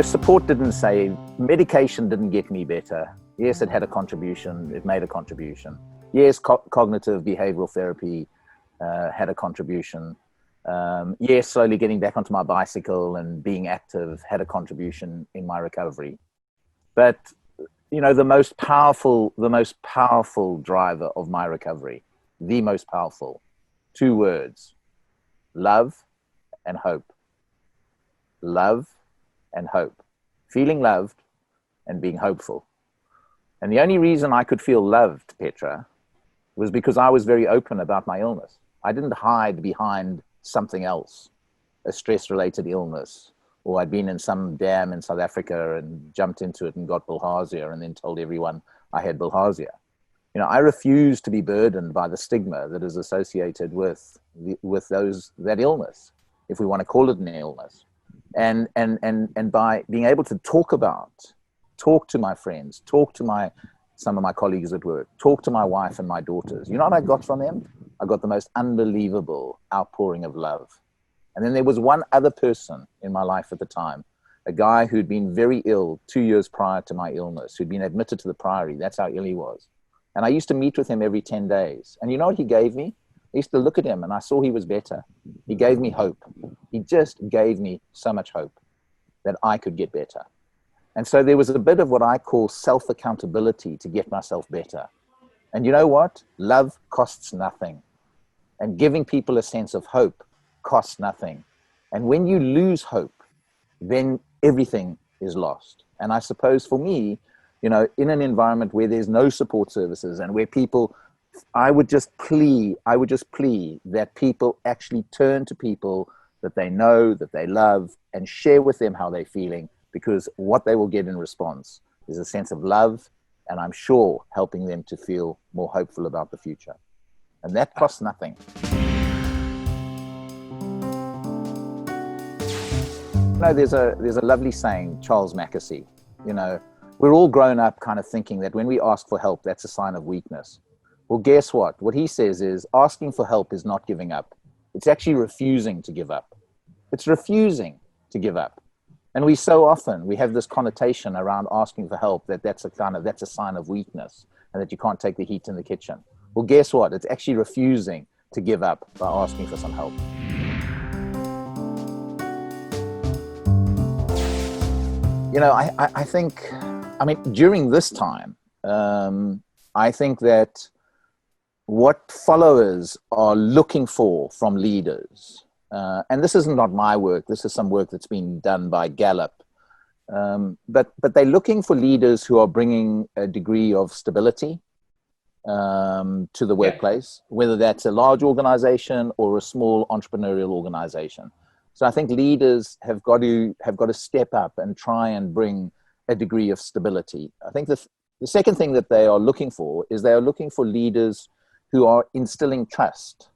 Support didn't save, medication didn't get me better. Yes, it had a contribution, it made a contribution. Yes, cognitive behavioral therapy had a contribution. Yes, slowly getting back onto my bicycle and being active had a contribution in my recovery. But, the most powerful driver of my recovery, the most powerful, 2 words, love and hope. Love and hope. Feeling loved and being hopeful. And the only reason I could feel loved, Petra, was because I was very open about my illness. I didn't hide behind something else, a stress-related illness, or I'd been in some dam in South Africa and jumped into it and got bilharzia and then told everyone I had bilharzia. I refuse to be burdened by the stigma that is associated with that illness, if we want to call it an illness. And by being able to talk to my friends, talk to some of my colleagues at work, talk to my wife and my daughters. You know what I got from them? I got the most unbelievable outpouring of love. And then there was one other person in my life at the time, a guy who'd been very ill 2 years prior to my illness, who'd been admitted to the Priory. That's how ill he was. And I used to meet with him every 10 days. And you know what he gave me? I used to look at him and I saw he was better. He gave me hope. He just gave me so much hope that I could get better. And so there was a bit of what I call self-accountability to get myself better. And you know what? Love costs nothing. And giving people a sense of hope costs nothing. And when you lose hope, then everything is lost. And I suppose for me, in an environment where there's no support services and where people, I would just plea that people actually turn to people that they know, that they love, and share with them how they're feeling, because what they will get in response is a sense of love, and I'm sure helping them to feel more hopeful about the future. And that costs nothing. There's a lovely saying, Charles Mackesy, we're all grown up kind of thinking that when we ask for help, that's a sign of weakness. Well, guess what? What he says is asking for help is not giving up. It's actually refusing to give up. It's refusing to give up. And we have this connotation around asking for help that's a sign of weakness and that you can't take the heat in the kitchen. Well, guess what? It's actually refusing to give up by asking for some help. I think during this time, I think that what followers are looking for from leaders, and this is not my work, this is some work that's been done by Gallup, but they're looking for leaders who are bringing a degree of stability to the workplace, whether that's a large organization or a small entrepreneurial organization. So I think leaders have got to step up and try and bring a degree of stability. I think the second thing that they are looking for is they are looking for leaders who are instilling trust.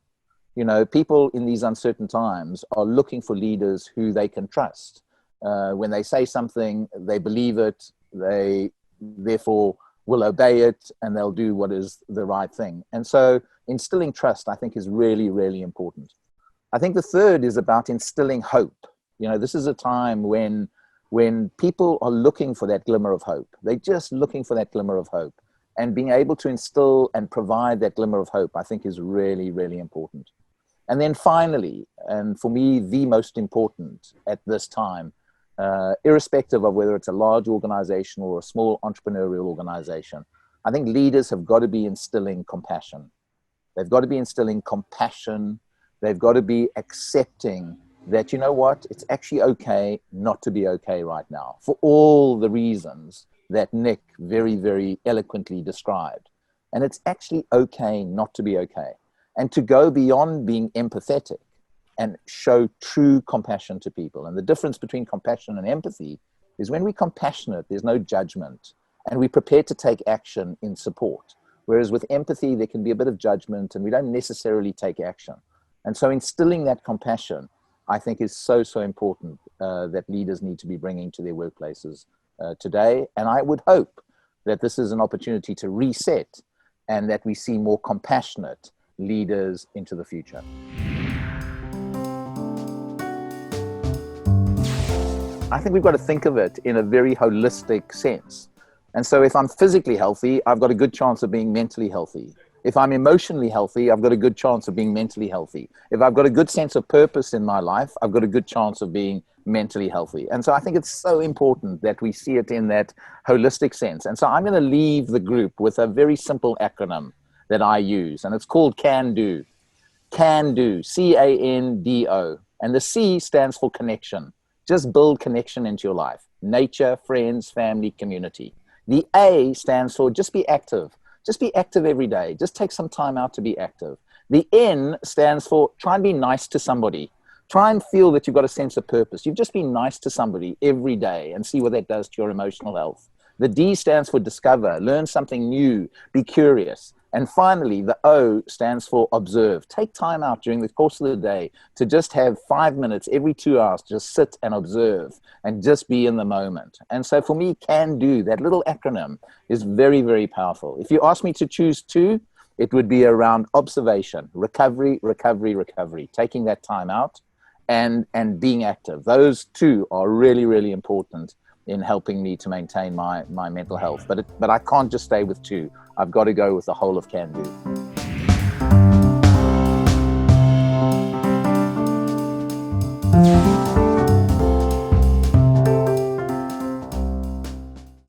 People in these uncertain times are looking for leaders who they can trust. When they say something, they believe it, they therefore will obey it, and they'll do what is the right thing. And so instilling trust, I think, is really, really important. I think the third is about instilling hope. This is a time when people are looking for that glimmer of hope. They're just looking for that glimmer of hope. And being able to instill and provide that glimmer of hope, I think, is really, really important. And then finally, and for me, the most important at this time, irrespective of whether it's a large organization or a small entrepreneurial organization, I think leaders have got to be instilling compassion. They've got to be instilling compassion. They've got to be accepting that, it's actually okay not to be okay right now, for all the reasons that Nick very, very eloquently described. And it's actually okay not to be okay. And to go beyond being empathetic and show true compassion to people. And the difference between compassion and empathy is when we're compassionate, there's no judgment, and we're prepared to take action in support. Whereas with empathy, there can be a bit of judgment and we don't necessarily take action. And so instilling that compassion, I think, is so, so important that leaders need to be bringing to their workplaces today. And I would hope that this is an opportunity to reset and that we see more compassionate leaders into the future. I think we've got to think of it in a very holistic sense. And so if I'm physically healthy, I've got a good chance of being mentally healthy. If I'm emotionally healthy, I've got a good chance of being mentally healthy. If I've got a good sense of purpose in my life, I've got a good chance of being mentally healthy. And so I think it's so important that we see it in that holistic sense. And so I'm going to leave the group with a very simple acronym that I use, and it's called CAN DO. CAN DO, CANDO. And the C stands for connection. Just build connection into your life. Nature, friends, family, community. The A stands for just be active. Just be active every day. Just take some time out to be active. The N stands for try and be nice to somebody. Try and feel that you've got a sense of purpose. You've just been nice to somebody every day and see what that does to your emotional health. The D stands for discover. Learn something new. Be curious. And finally, the O stands for observe. Take time out during the course of the day to just have 5 minutes every 2 hours, just sit and observe and just be in the moment. And so for me, CAN DO, that little acronym, is very, very powerful. If you ask me to choose two, it would be around observation, recovery, recovery, recovery, taking that time out and being active. Those two are really, really important in helping me to maintain my mental health. But I can't just stay with two. I've got to go with the whole of CAN DO.